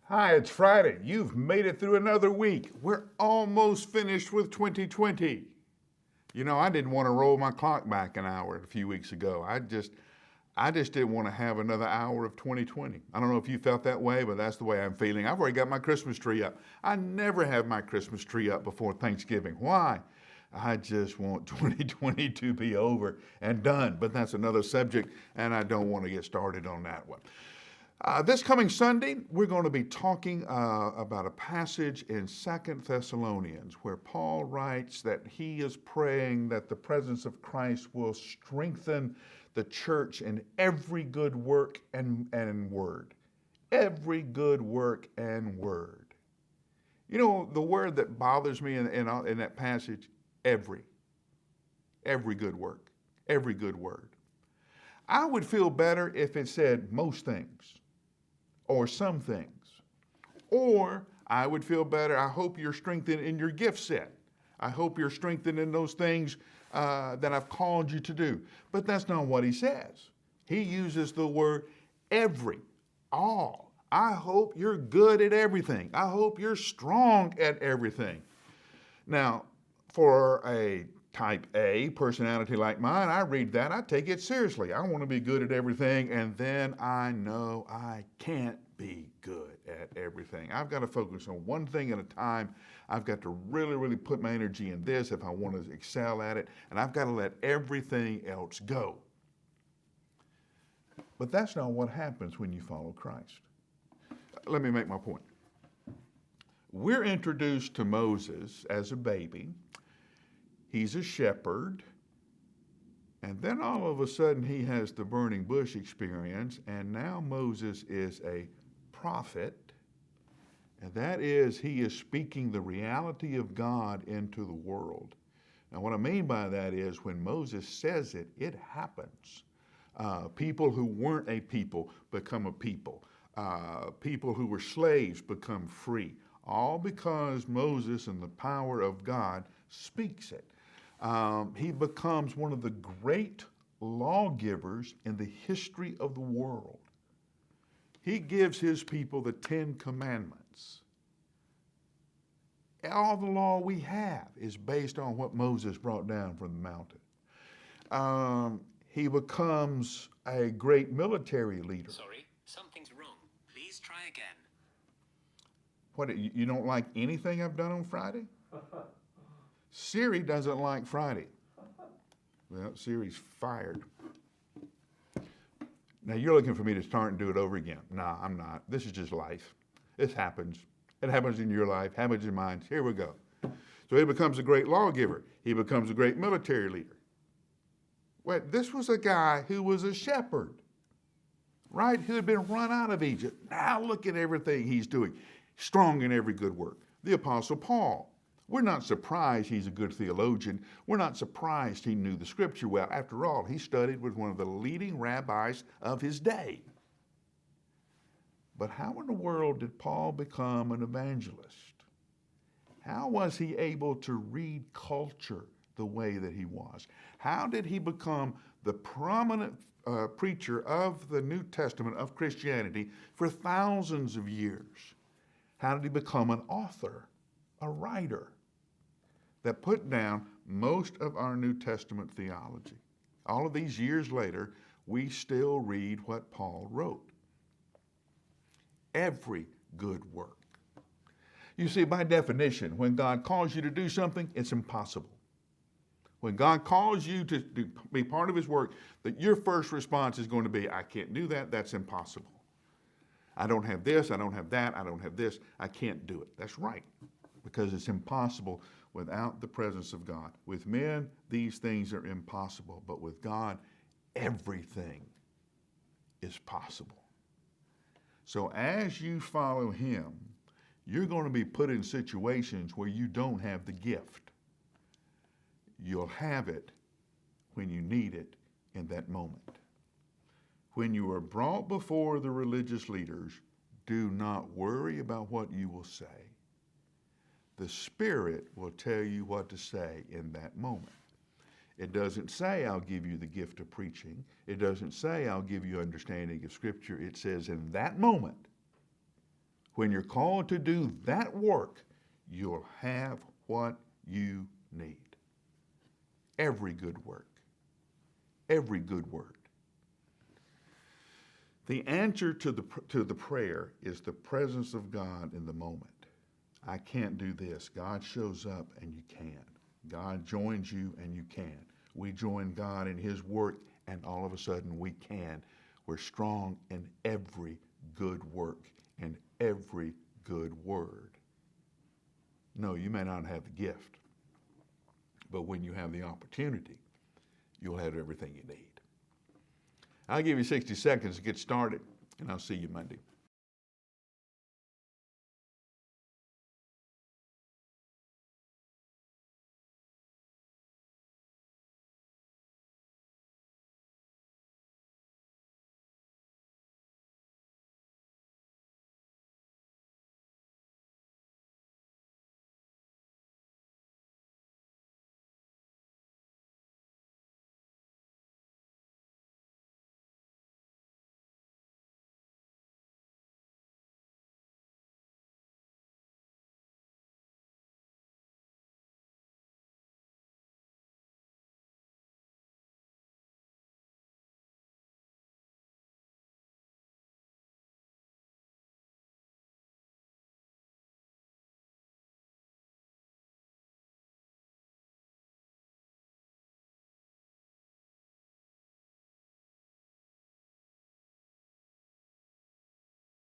Hi, it's Friday. You've made it through another week. We're almost finished with 2020. You know, I didn't want to roll my clock back an hour a few weeks ago. I just didn't want to have another hour of 2020. I don't know if you felt that way, but that's the way I'm feeling. I've already got my Christmas tree up. I never have my Christmas tree up before Thanksgiving. Why? I just want 2020 to be over and done. But that's another subject, and I don't want to get started on that one. This coming Sunday, we're going to be talking about a passage in 2 Thessalonians where Paul writes that he is praying that the presence of Christ will strengthen the church in every good work and word. Every good work and word. You know, the word that bothers me in that passage, every. Every good work. Every good word. I would feel better if it said most things or some things. Or I would feel better, I hope you're strengthened in your gift set. I hope you're strengthened in those things that I've called you to do. But that's not what he says. He uses the word every, all. I hope you're good at everything. I hope you're strong at everything. Now, for a type A personality like mine, I read that, I take it seriously. I want to be good at everything, and then I know I can't be good at everything. I've got to focus on one thing at a time. I've got to really put my energy in this if I want to excel at it, and I've got to let everything else go. But that's not what happens when you follow Christ. Let me make my point. We're introduced to Moses as a baby. He's a shepherd, and then all of a sudden he has the burning bush experience, and now Moses is a prophet, and that is, he is speaking the reality of God into the world. Now, what I mean by that is when Moses says it, it happens. People who weren't a people become a people. People who were slaves become free, all because Moses and the power of God speaks it. He becomes one of the great lawgivers in the history of the world. He gives his people the 10 Commandments. All the law we have is based on what Moses brought down from the mountain. He becomes a great military leader. Sorry, something's wrong. Please try again. What, you don't like anything I've done on Friday? Siri doesn't like Friday. Well, Siri's fired. Now, you're looking for me to start and do it over again. No, I'm not. This is just life. This happens. It happens in your life, happens in mine. Here we go. So he becomes a great lawgiver. He becomes a great military leader. Wait, this was a guy who was a shepherd, right? Who had been run out of Egypt. Now look at everything he's doing. Strong in every good work. The Apostle Paul. We're not surprised he's a good theologian. We're not surprised he knew the scripture well. After all, he studied with one of the leading rabbis of his day. But how in the world did Paul become an evangelist? How was he able to read culture the way that he was? How did he become the prominent preacher of the New Testament of Christianity for thousands of years? How did he become an author, a writer that put down most of our New Testament theology? All of these years later, we still read what Paul wrote. Every good work. You see, by definition, when God calls you to do something, it's impossible. When God calls you to be part of his work, that your first response is going to be, I can't do that, that's impossible. I don't have this, I don't have that, I don't have this, I can't do it. That's right, because it's impossible without the presence of God. With men, these things are impossible, but with God, everything is possible. So as you follow him, you're going to be put in situations where you don't have the gift. You'll have it when you need it in that moment. When you are brought before the religious leaders, do not worry about what you will say. The Spirit will tell you what to say in that moment. It doesn't say, I'll give you the gift of preaching. It doesn't say, I'll give you understanding of Scripture. It says, in that moment, When you're called to do that work, you'll have what you need. Every good work. Every good word. The answer to the prayer is the presence of God in the moment. I can't do this. God shows up and you can. God joins you and you can. We join God in his work and all of a sudden we can. We're strong in every good work and every good word. No, you may not have the gift, but when you have the opportunity, you'll have everything you need. I'll give you 60 seconds to get started, and I'll see you Monday.